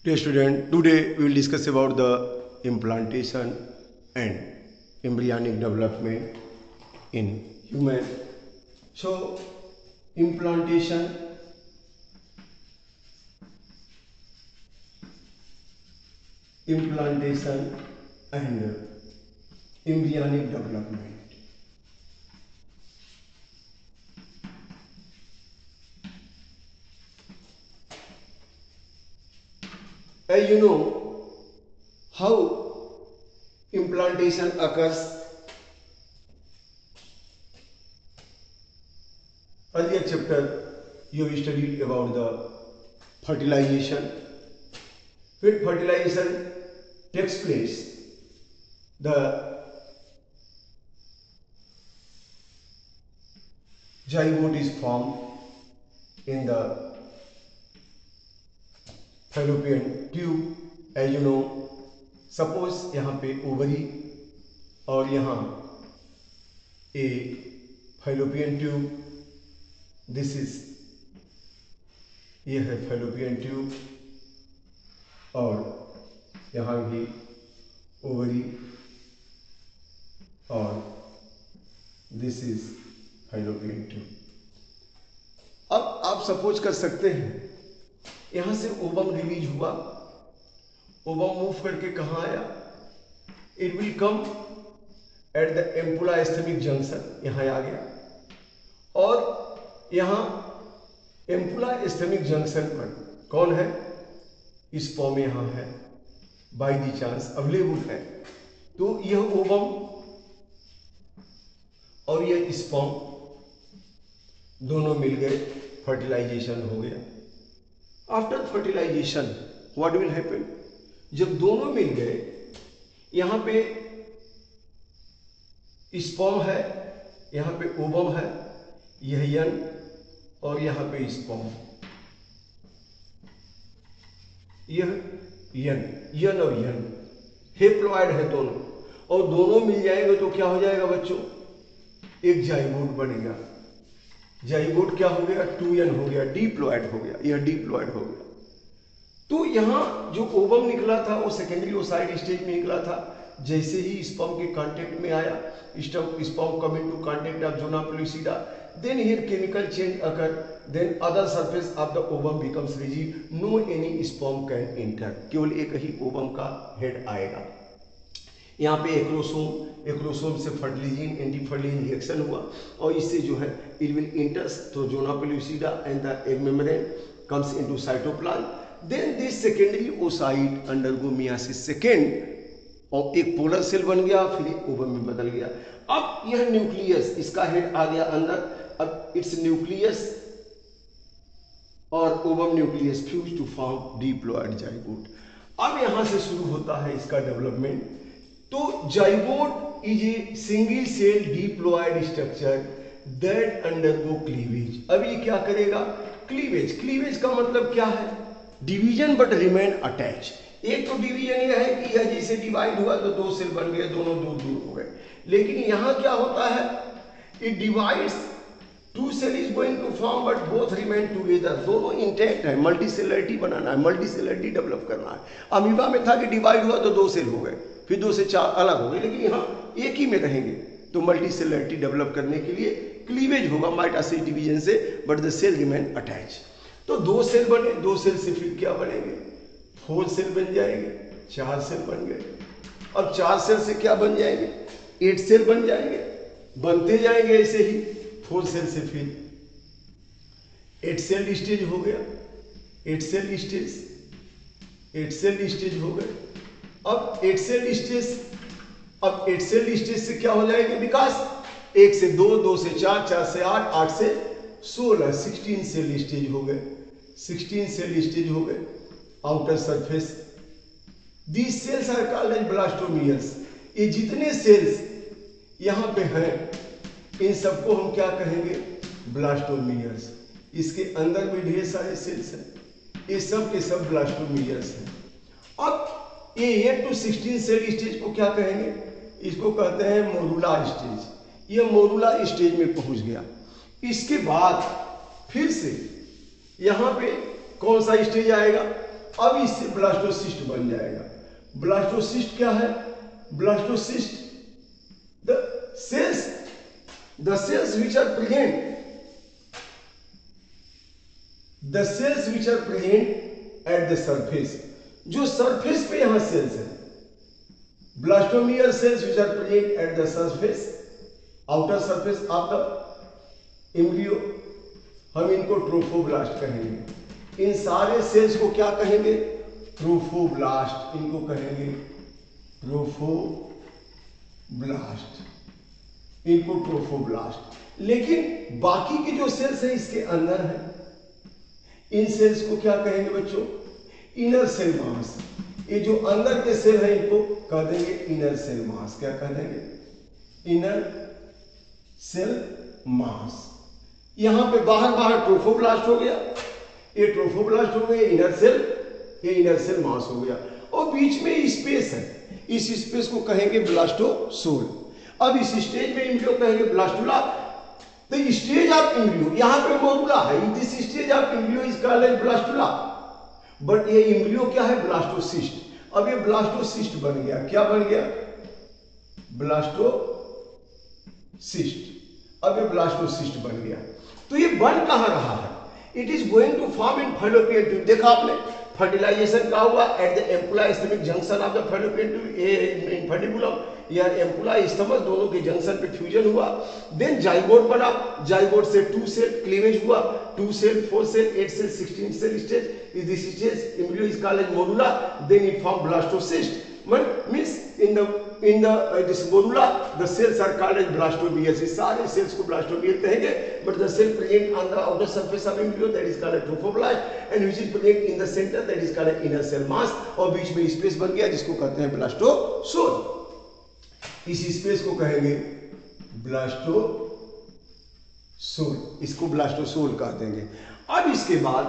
Dear student, today we will discuss about the implantation and embryonic development in human. So, implantation and embryonic development. As you know, how implantation occurs. Earlier chapter you have studied about the fertilization. When fertilization takes place, the zygote is formed in the fallopian tube. As you know, suppose यहाँ पे ovary और यहाँ ए fallopian tube, this is ये है fallopian tube और यहाँ भी ovary और दिस इज fallopian tube. अब आप सपोज कर सकते हैं यहां से ओवम रिलीज हुआ, ओवम मूव करके कहां आया, it will come at the ampulla isthmic junction, यहां आ गया और यहां एम्पुला एस्थेमिक जंक्शन पर कौन है, स्पर्म यहां है, बाय द चांस अवेलेबल है. तो यह ओवम और यह स्पर्म दोनों मिल गए, फर्टिलाइजेशन हो गया. After fertilisation what will happen, जब दोनों मिल गए, यहां पे स्पर्म है, यहां पे ओवम है, यह यन और यहां पे स्पर्म, यह यन और यन हेप्लॉइड है दोनों, और दोनों मिल जाएंगे तो क्या हो जाएगा बच्चों, एक जाइगोट बनेगा. जाइगोट क्या हो गया, 2n हो गया, डिप्लॉइड हो गया, यह डिप्लॉइड हो गया. तो यहां जो ओवम निकला था वो सेकेंडरी ओसाइड स्टेज में निकला था. जैसे ही स्पर्म के कांटेक्ट में आया, sperm come into contact of zona pellucida, then here chemical change occur, then other surface of the ovum becomes rigid, no any sperm can enter, केवल एक ही ओवम का हेड आएगा. यहाँ पे एक्रोसोम से फर्टिलिजिन एंटी फर्टिलिजिन रिएक्शन हुआ और इससे जो है it will enters through zona pellucida and the egg membrane comes into cytoplasm. Then this secondary oocyte undergo meiosis second, और एक पोलर सेल बन गया, फिर ओवम में बदल गया. अब यह न्यूक्लियस, इसका हेड आ गया अंदर, अब इट्स न्यूक्लियस और ovum nucleus fuse to form diploid zygote. अब यहां से शुरू होता है इसका डेवलपमेंट. तो zygote is a single cell diploid structure that undergo cleavage. अब ये क्या करेगा, क्लीवेज. क्लीवेज का मतलब क्या है, डिवीजन बट रिमेन अटैच. एक तो डिवीजन ये है कि यह जैसे डिवाइड हुआ तो दो सेल बन गए, दोनों दूर दूर हो गए. लेकिन यहां क्या होता है, it divides, two cell is going to form but both remain together, दोनों इंटैक्ट है. मल्टीसेलरिटी बनाना है, मल्टीसेलरिटी डेवलप करना है. अमीबा में था कि डिवाइड हुआ तो दो सेल हो गए, फिर दो से चार अलग हो गए, लेकिन यहाँ एक ही में रहेंगे. तो मल्टीसेलरिटी डेवलप करने के लिए क्लीवेज होगा माइटोसिस डिवीजन से, but the cell remain attach. तो दो सेल बने, दो सेल से फिर क्या बनेंगे, 4 सेल बन जाएंगे, 4 सेल बन गए. अब 4 सेल से क्या बन जाएंगे, 8 सेल बन जाएंगे, बनते जाएंगे ऐसे ही. 4 सेल से फिर 8 सेल स्टेज हो गया, 8 सेल स्टेज, 8 सेल स्टेज हो गए. अब 8 सेल स्टेज, अब 8 सेल स्टेज से क्या हो जाएगा विकास, 1 से 2, 2 से 4, 4 से 8, 8 से 16, 16 सेल स्टेज हो गए, 16 सेल स्टेज हो गए. Outer surface, these cells are called as blastomeres. ये जितने सेल्स यहां पे हैं इन सबको हम क्या कहेंगे, ब्लास्टोमियर्स. इसके अंदर भी ढेर सारे सेल्स हैं, ये सब के सब ब्लास्टोमियर्स हैं. अब ये 8 to 16 सेल स्टेज को क्या कहेंगे, इसको कहते हैं मोरुला स्टेज. ये मोरुला स्टेज में पहुंच गया. इसके बाद फिर से यहां पे कौन सा स्टेज आएगा, अब इससे ब्लास्टोसिस्ट बन जाएगा। ब्लास्टोसिस्ट क्या है? Blastocyst the cells which are present at the surface, जो सरफेस पे यहां सेल्स है, ब्लास्टोमियल sales which are present at the surface, outer surface of the embryo, हम इनको ट्रोफोब्लास्ट कहेंगे। इन सारे सेल्स को क्या कहेंगे? ट्रोफोब्लास्ट, इनको कहेंगे ट्रोफोब्लास्ट, इनको ट्रोफोब्लास्ट। लेकिन बाकी की जो सेल्स है इसके अंदर है, इन सेल्स को क्या कहेंगे बच्चों? Inner cell mass. ये जो अंदर के सेल है इनको कह देंगे इनर सेल मास। क्या कह देंगे? Inner cell mass. यहां पे बाहर ट्रोफोब्लास्ट हो गया, ये ट्रोफोब्लास्ट हो गया, इनर सेल, ये इनर सेल मास हो गया, और बीच में स्पेस है, इस स्पेस को कहेंगे ब्लास्टोसोल। अब इस स्टेज में एम्ब्रियो कहेंगे blastula. The stage of embryo, यहां पे मोडुला है, this stage of embryo is called blastula, but ये एम्ब्रियो क्या है? ब्लास्टोसिस्ट। अब ये ब्लास्टोसिस्ट बन गया। क्या बन गया? ब्लास्टोसिस्ट। अब ये ब्लास्टोसिस्ट बन गया। तो ये बन कहां रहा है? It is going to form in fallopian tube. देखा आपने फर्टिलाइजेशन का हुआ at the ampulla isthmic junction of the fallopian tube, in फर्टिकुलम या एम्पुला स्टमक, दोनों के जंक्शन पे फ्यूजन हुआ। देन जाइगोट बना, जाइगोट से 2 सेल क्लीवेज हुआ, 2 cell, 4 cell, 8 cell, 16 cell stage. इस this stage embryo is called as morula, then it form blastocyst. Means in this morula the cells are called as blastomeres. सारे cells को blastomeres कहेंगे, but the cell present on the outer surface of embryo that is called a trophoblast, and which is present in the center that is called a inner cell mass, और बीच में space बन गया जिसको कहते हैं ब्लास्टोसोल। इस space को कहेंगे ब्लास्टोसोल, इसको ब्लास्टोसोल कह देंगे। अब इसके बाद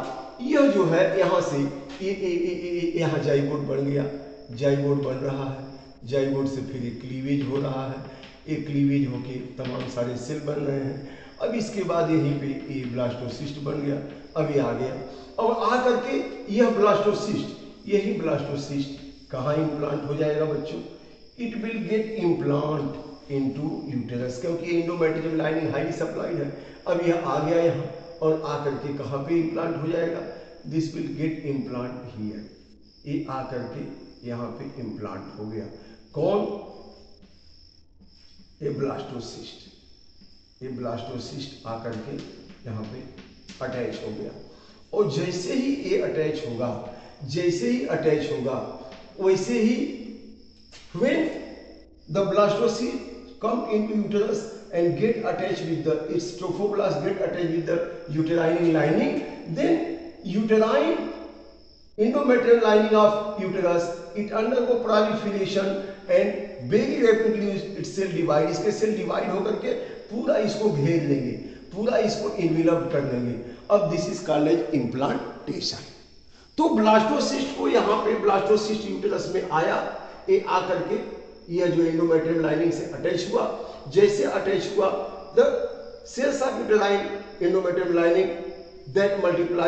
यह जो है यहां से यहां जाइगोट बन गया, जाइगोट बन रहा है, जाइगोट से फिर एक क्लीवेज हो रहा है, एक क्लीवेज होके तमाम सारे सेल बन रहे हैं। अब इसके बाद यहीं पे ये ब्लास्टोसिस्ट बन गया। अब ये आ गया, अब आ करके यह ब्लास्टोसिस्ट, यही ब्लास्टोसिस्ट कहाँ इम्प्लांट हो जाएगा बच्चों? It will get implant into uterus, क्योंकि एंडोमेट्रियम लाइनिंग हाईली सप्लाइड है। अब यह आ गया यहाँ, और आ करके कहाँ पे इम्प्लांट हो जाएगा? This will get implant here, ये आ करके यहाँ पे इम्प्लांट हो गया। कौन? ये ब्लास्टोसिस्ट, ये ब्लास्टोसिस्ट आकर के यहाँ पे अटैच हो गया। और जैसे ही ये अटैच होगा, जैसे ही अटैच होगा, वैसे ही when the blastocyst come into uterus and get attached with the its trophoblast get attached with the uterine lining, then uterine endometrial lining of uterus it undergo proliferation and very rapidly itself divide, इसके cell divide होकर के पूरा इसको घेर लेंगे, पूरा इसको envelope कर लेंगे। अब this is called as implantation. तो ब्लास्टोसिस्ट को यहाँ पे ब्लास्टोसिस्ट यूटेरस में आया, ये आकर के यह जो एंडोमेट्रियम लाइनिंग से अटैच हुआ, जैसे अटैच हुआ the cells of uterine endometrium lining that multiply,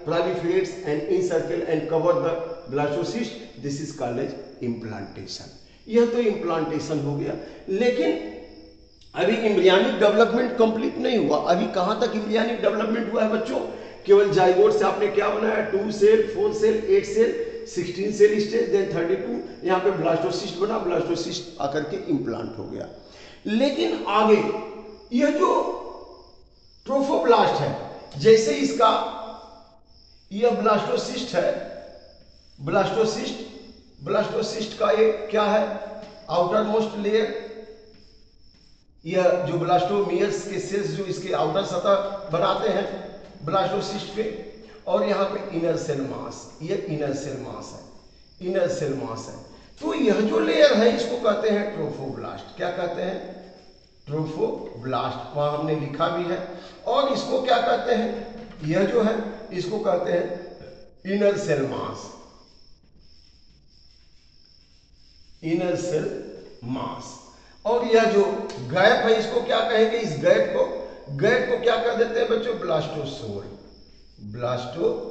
proliferates and encircle and cover the blastocyst, this is called as implantation। यह तो इम्प्लांटेशन हो गया, लेकिन अभी एम्ब्रियोनिक डेवलपमेंट कंप्लीट नहीं हुआ। अभी कहां तक एम्ब्रियोनिक डेवलपमेंट हुआ है बच्चों? केवल जाइगोट से आपने क्या बनाया? 2 cell, 4 cell, 8 cell, 16 cell stage, then 32, यहाँ पे ब्लास्टोसिस्ट बना, ब्लास्टोसिस्ट आकर के इम्प्लांट हो गया। लेकिन आगे यह जो ट्रोफोब्लास्ट है, जैसे इसका यह ब्लास्टोसिस्ट है, ब्लास्टोसिस्ट का ये क्या है? आउटर मोस्ट लेयर, यह जो ब्लास्टोमियर्स के सेल्स जो इसके आउटर सतह बनाते हैं ब्लास्टोसिस्ट पे, और यहाँ पे इनर सेल मास, यह इनर सेल मास है, इनर सेल मास है। तो यह जो लेयर है इसको कहते हैं ट्रोफोब्लास्ट। क्या कहते हैं? ट्रोफोब्लास्ट, वहां हमने लिखा भी है। और इसको क्या कहते हैं? यह जो है इसको कहते हैं inner cell mass, inner cell mass. और यह जो गैप है इसको क्या कहेंगे? इस गैप को क्या कर देते हैं बच्चों? ब्लास्टोसोल, ब्लास्टोसोल।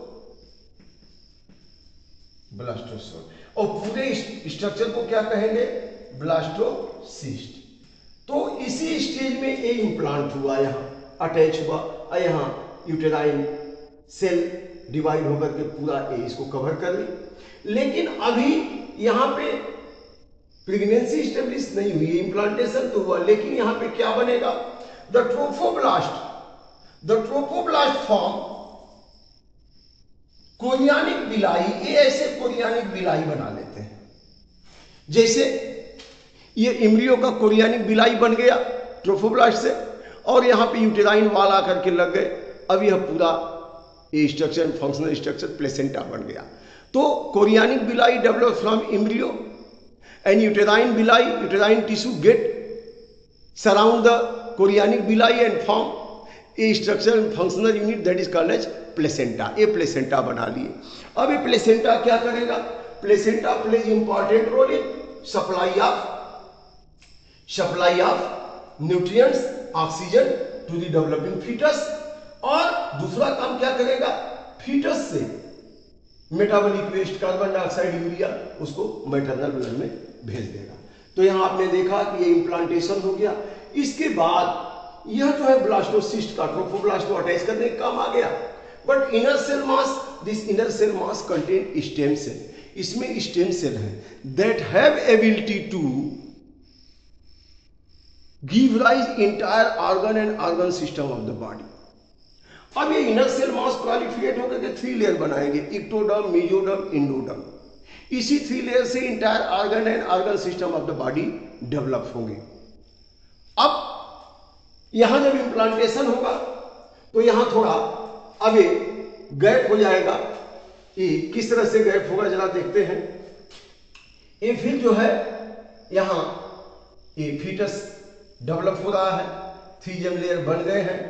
ब्लास्टोसिस्ट। और पूरे स्ट्रक्चर को क्या कहेंगे? ब्लास्टोसिस्ट। तो इसी स्टेज में ये इम्प्लांट हुआ, यहाँ अटैच हुआ और यहाँ यूटेराइन सेल डिवाइड होकर के पूरा ए इसको कवर कर ली। लेकिन अभी यहाँ पे प्रेगनेंसी स्टेब्लिश नहीं हुई, इम्प्लांटेशन तो हुआ, लेकिन यहाँ पे क्या बनेगा? द ट्रोफोब्लास्ट फॉर्म कोरियानिक बिलाई। ये ऐसे कोरियानिक बिलाई बना लेते हैं, जैसे ये इम्ब्रियो का कोरियानिक बिलाई बन गया ट्रोफोब्लास्ट से, और यहाँ पे यूटेराइन वाल आकर के लग गए। अब यह पूरा ये स्ट्रक्चर, फंक्शनल स्ट्रक्चर प्लेसेंटा बन गया। तो कोरियानिक बिलाई develop from embryo and uterine tissue get surround the chorionic villi and form a structural and functional unit that is called as placenta। ये प्लेसेंटा बना लिए। अब ये प्लेसेंटा क्या करेगा? Placenta plays important role in supply of nutrients, oxygen to the developing foetus. और दूसरा काम क्या करेगा? फीटस से metabolic waste, carbon dioxide, urea उसको मैटरनल ब्लड में भेज देगा। तो यहां आपने देखा कि ये इम्प्लांटेशन हो गया। इसके बाद यह जो है ब्लास्टोसिस्ट का ट्रोफोब्लास्ट को अटैच करने का काम आ गया। But inner cell mass, this inner cell mass contain stem cell. इसमें स्टेम सेल है that have ability to give rise entire organ and organ system of the body. अब ये इनर सेल मास प्रोलिफरेट होकर के 3 लेयर बनाएंगे, ectoderm, mesoderm, endoderm. इसी 3 layer से entire organ and organ system of the body develop होंगे। अब यहां जब इम्प्लांटेशन होगा तो यहां थोड़ा अब गैप हो जाएगा। ये किस तरह से गैप होगा जरा देखते हैं। ये फिर जो है यहां ये फीटस डेवलप हो रहा है, 3 जेम लेयर बन गए हैं।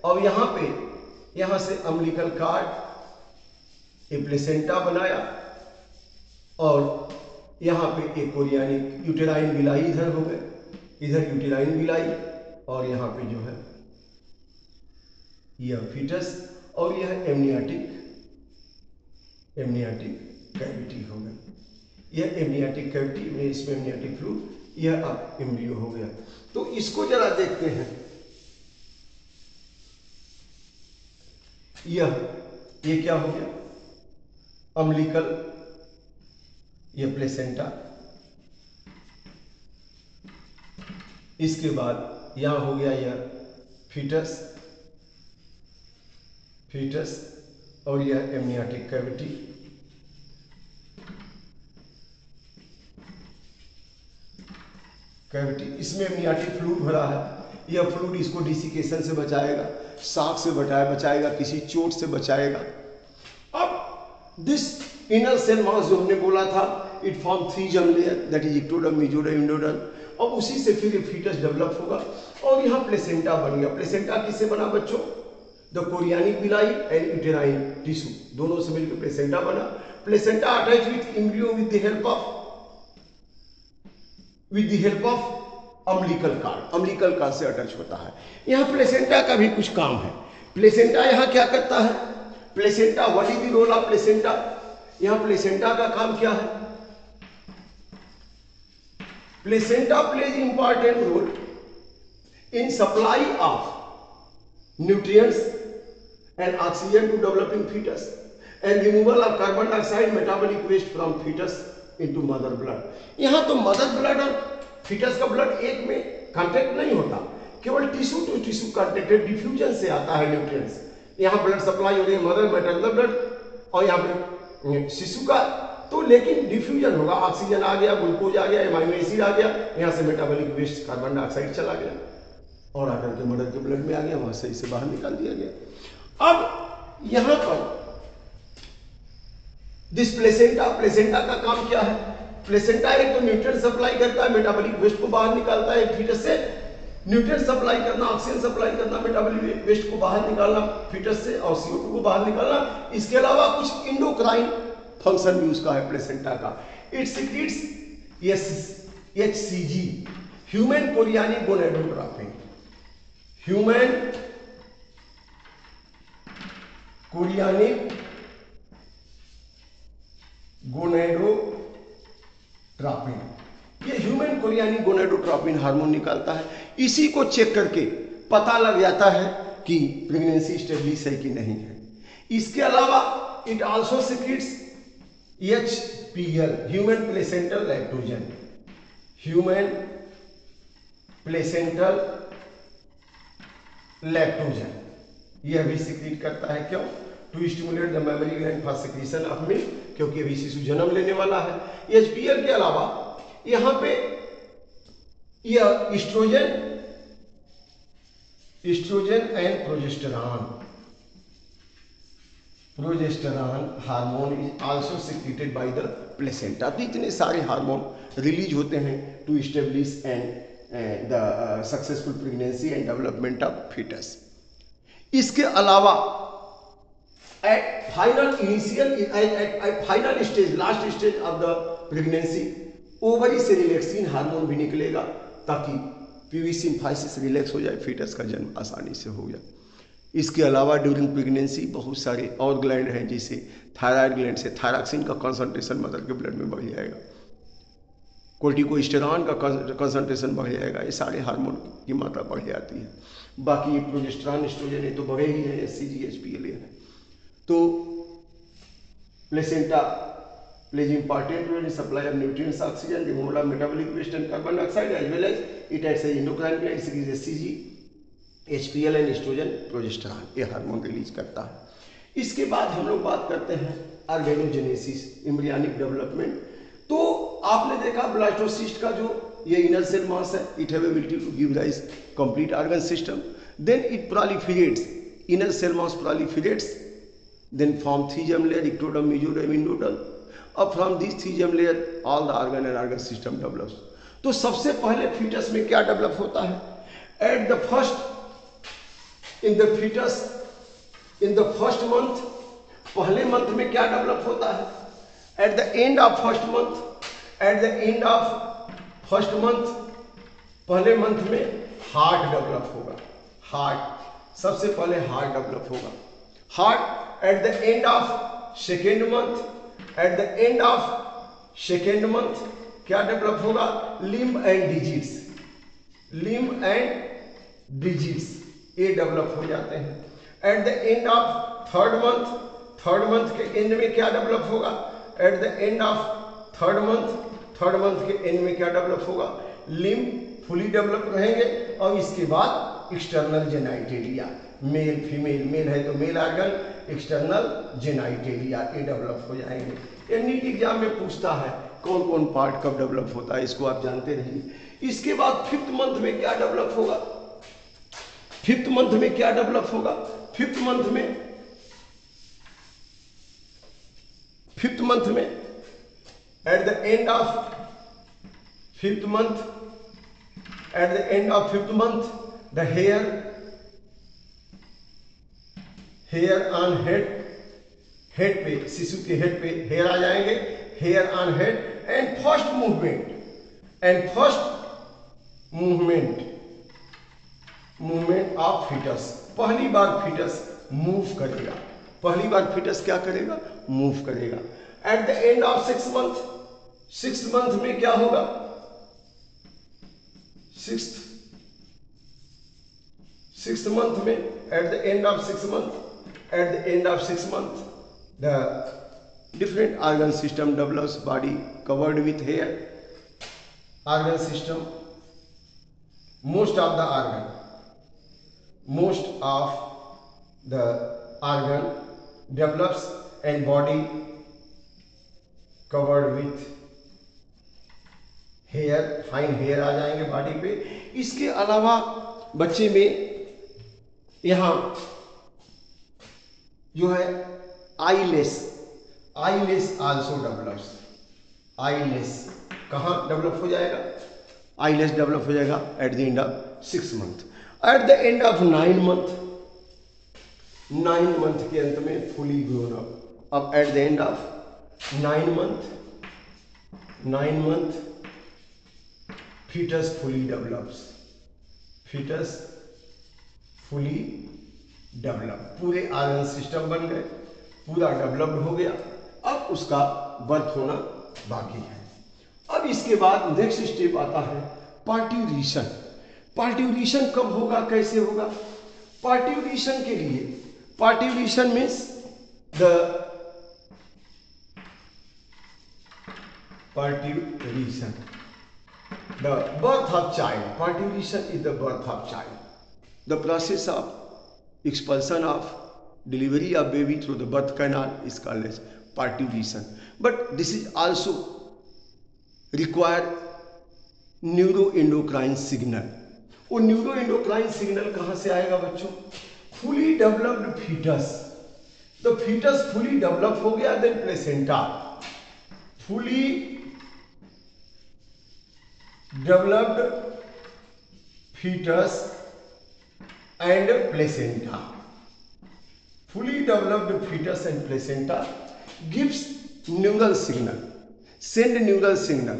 और यहां से अम्बिलिकल कार्ड, ये प्लेसेंटा बनाया, और यहां पे एक कोरियानिक यूटेराइन बिलाई इधर हो गए, इधर यूटेराइन बिलाई, और यहां पे जो है यह फीटस, और यह एमनियाटिक कैविटी हो गई। यह एमनियाटिक कैविटी में इसमें एमनियाटिक फ्लूइड, यह अब एम्ब्रियो हो गया। तो इसको जरा देखते हैं। ये क्या हो गया? अम्बिलिकल, यह प्लेसेंटा। इसके बाद यहां हो गया यह फीटस, और यह एमनियाटिक कैविटी। इसमें एमनियाटिक फ्लूइड भरा है। यह फ्लूइड इसको डिसिकेशन से बचाएगा, शॉक से बचाएगा, किसी चोट से बचाएगा। अब दिस इनर सेल मास जो हमने बोला था, it form 3 germ layer, that is ectoderm, mesoderm, endoderm, और उसी से फिर फीटस डेवलप होगा। और यहाँ प्लेसेंटा बन गया। प्लेसेंटा किससे बना बच्चों? द कोरियानिक बिलाई एंड यूटेराइन टिश्यू, दोनों से मिलकर प्लेसेंटा बना। Placenta attach with embryo with the help of umbilical card से अटैच होता है। यहाँ प्लेसेंटा का भी कुछ काम है। प्लेसेंटा यहाँ क्या करता है? Placenta, what is the role of placenta? यहाँ प्लेसेंटा का काम क्या है? Placenta plays important role in supply of nutrients and oxygen to developing foetus and removal of carbon dioxide metabolic waste from foetus into mother blood. यहाँ तो mother blood और foetus का blood एक में कांटेक्ट नहीं होता, केवल tissue to tissue contacted diffusion से आता है न्यूट्रिएंट्स। यहाँ ब्लड सप्लाई हो रही है मदर मैटरनल ब्लड, और यहाँ पे शिशु का, तो लेकिन डिफ्यूजन होगा, ऑक्सीजन आ गया, ग्लूकोज आ गया, एमाइनो एसिड आ गया, यहाँ से मेटाबॉलिक वेस्ट कार्बन डाइऑक्साइड चला गया और आकर के मदर के ब्लड में आ गया, वहां से इसे बाहर निकाल दिया गया। अब यहां पर दिस प्लेसेंटा का काम क्या है? प्लेसेंटा एक तो न्यूट्रिएंट सप्लाई करता है, मेटाबॉलिक वेस्ट को बाहर निकालता है फीटस से, न्यूट्रिएंट सप्लाई करना, ऑक्सीजन सप्लाई करना, मेटाबॉलिक वेस्ट को बाहर निकालना फीटस से, और CO2 को बाहर निकालना। इसके अलावा कुछ इंडोक्राइन फंक्शन भी उसका है प्लेसेंटा का। It secrets HCG, human chorionic gonadotropin, human chorionic gonadotropin, ये ह्यूमन कोरियानी गोनेडोट्रोपिन हार्मोन निकालता है। इसी को चेक करके पता लग जाता है कि प्रेगनेंसी स्टेब्लिश है कि नहीं है। इसके अलावा it also secretes HPL, human placental lactogen, human placental lactogen, यह भी सीक्रेट करता है। क्यों? To stimulate the memory gland for secretion of milk, क्योंकि अभी शिशु जन्म लेने वाला है। HPL के अलावा यहां पे यह oestrogen and progesterone hormone is also secreted by the placenta. तो इतने सारे हार्मोन रिलीज होते हैं to establish and the successful pregnancy and development of foetus. इसके अलावा at final stage, last stage of the pregnancy, ovary से relaxin hormone भी निकलेगा ताकि पीवी सिम्फाइसिस रिलैक्स हो जाए, फीटस का जन्म आसानी से हो जाए। इसके अलावा ड्यूरिंग प्रेगनेंसी बहुत सारे और ग्लैंड हैं, जैसे थायराइड ग्लैंड से थायरॉक्सिन का कंसंट्रेशन मदर के ब्लड में बढ़ जाएगा, कोर्टिकोस्टेरॉन का कंसंट्रेशन बढ़ जाएगा, ये सारे हार्मोन की मात्रा बढ़ जाती है। बाकी ये प्रोजेस्टेरॉन, एस्ट्रोजन ये तो बढ़े ही हैं, HCG HPL है। तो placenta plays important role in supply of nutrients, oxygen, removal of metabolic waste and carbon dioxide, as well as it acts as endocrine gland, secretes HCG, HPL and estrogen, progesterone, ये hormone release करता है। इसके बाद हम लोग बात करते हैं ऑर्गेनोजेनेसिस, एम्ब्रियोनिक डेवलपमेंट। तो आपने देखा ब्लास्टोसिस्ट का जो ये इनर सेल मास है, it have ability to give rise complete organ system, then it proliferates, inner cell mass proliferates, then form 3 germ layer, ectoderm, mesoderm, endoderm, और from this 3 germ layer all the organ and organ system develops. तो सबसे पहले foetus में क्या develop होता है? At the first in the foetus in the first month, पहले month में क्या डेवलप होता है? At the end of first month, at the end of first month, पहले मंथ में हार्ट डेवलप होगा। हार्ट सबसे पहले हार्ट डेवलप होगा। Heart eight the end of second month, at the end of second month क्या develop होगा? Limb and digits, limb and digits ये develop हो जाते हैं। Eight the end of third month, third month के and में क्या डेवलप होगा? Eight the end of third month, third month के एंड में क्या डेवलप होगा? लिम्ब फुली डेवलप रहेंगे। और इसके बाद external genitalia, male female, male है तो मेल ऑर्गन, एक्सटर्नल जेनाइटेलिया ये डेवलप हो जाएंगे। ये नीट एग्जाम में पूछता है कौन कौन पार्ट कब डेवलप होता है, इसको आप जानते रहिए। इसके बाद फिफ्थ मंथ में क्या डेवलप होगा? फिफ्थ मंथ में क्या डेवलप होगा? फिफ्थ मंथ में at the end of fifth month, at the end of fifth month the hair on head, head पे, शिशु के हेड पे हेयर आ जाएंगे, hair on head, and first movement of foetus, पहली बार फीटस मूव करेगा, पहली बार फीटस क्या करेगा? मूव करेगा। Eight the end of 6 month, 6th month में क्या होगा? सिक्स्थ मंथ में, at the end of 6 month, at the end of 6 months the different organ system develops, body covered with hair, organ system, most of the organ develops and body covered with hair, fine hair आ जाएंगे body पे। इसके अलावा बच्चे में यहाँ जो है eyelash also develops. Eyelash कहाँ डेवलप हो जाएगा? आईलेस डेवलप हो जाएगा at the end of 6 month. At the end of 9 month, 9 month के अंत में फुली ग्रोन अप। अब at the end of 9 month foetus fully develops, foetus fully develop, पूरे ऑर्गन सिस्टम बन गए, पूरा डेवलप्ड हो गया। अब उसका बर्थ होना बाकी है। अब इसके बाद नेक्स्ट स्टेप आता है पार्ट्यूरेशन। पार्ट्यूरेशन कब होगा, कैसे होगा? पार्ट्यूरेशन के लिए, parturition means the parturition, the birth of child. Parturition is the birth of child, the process of expulsion of delivery of baby through the birth canal is called as parturition. But this is also require neuroendocrine signal. वो neuroendocrine signal कहाँ से आएगा बच्चों? Fully developed foetus, the foetus fully develop हो गया, then placenta, fully developed fetus and placenta. Fully developed fetus and placenta gives neural signal, send neural signal,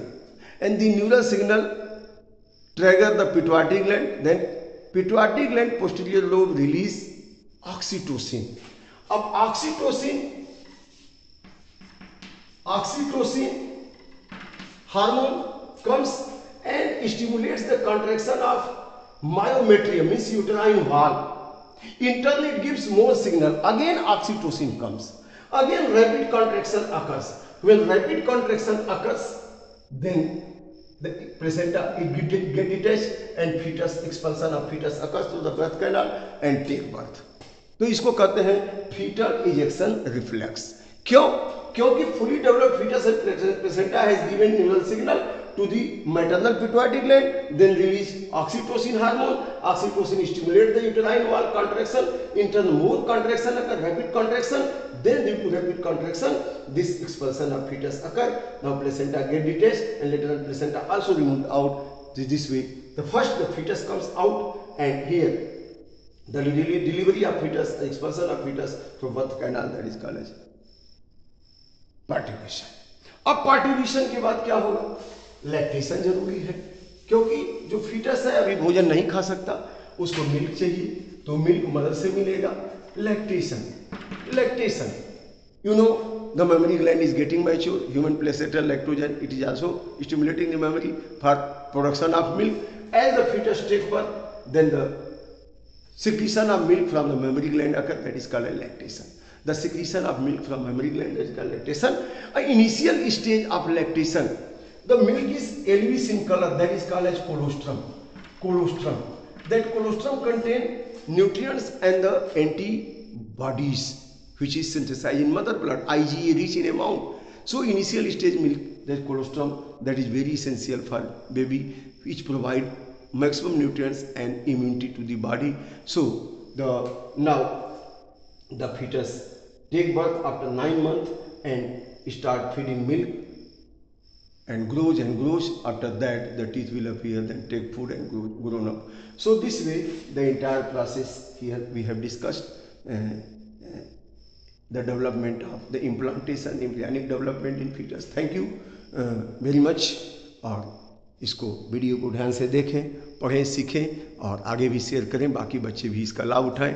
and the neural signal trigger the pituitary gland. Then pituitary gland posterior lobe release oxytocin. अब oxytocin hormone comes and stimulates the contraction of myometrium, means uterine wall. In turn, it gives more signal. Again, oxytocin comes. Again, rapid contraction occurs. When rapid contraction occurs, then the placenta it get detached and fetus expulsion of fetus occurs through the birth canal and take birth. तो इसको कहते हैं fetal ejection reflex. क्यों? क्योंकि fully developed fetus and placenta has given neural signal to the maternal pituitary gland, then release oxytocin hormone. Oxytocin stimulates the uterine wall contraction. In turn, more contraction occur, rapid contraction. Then due to rapid contraction, this expulsion of fetus occur. Now placenta get detached and later on placenta also removed out. This way, the fetus comes out, and here the delivery of fetus, the expulsion of fetus through birth canal, that is called as parturition. अब parturition के बाद क्या होगा? Lactation जरूरी है, क्योंकि जो foetus है अभी भोजन नहीं खा सकता, उसको मिल्क चाहिए, तो मिल्क मदर से मिलेगा. Lactation, you know the mammary gland is getting mature, human placental lactogen, it is also stimulating the mammary for production of milk. As the fetus takes birth, then the secretion of milk from the mammary gland occurs, that is called a lactation. The secretion of milk from mammary gland, that is called lactation. An initial stage of lactation, the milk is yellowish in color, that is called as colostrum. That colostrum contains nutrients and the antibodies which is synthesized in mother blood, IgA rich in amount. So initial stage milk, that colostrum, that is very essential for baby, which provide maximum nutrients and immunity to the body. So now the fetus take birth after 9 months and start feeding milk and grows. After that the teeth will appear, then take food and grown up. So this way the entire process here we have discussed, the development of the implantation, embryonic development in fetus. Thank you very much. और इसको video को ध्यान से देखें, पढ़ें, सीखें और आगे भी शेयर करें, बाकी बच्चे भी इसका लाभ उठाएं.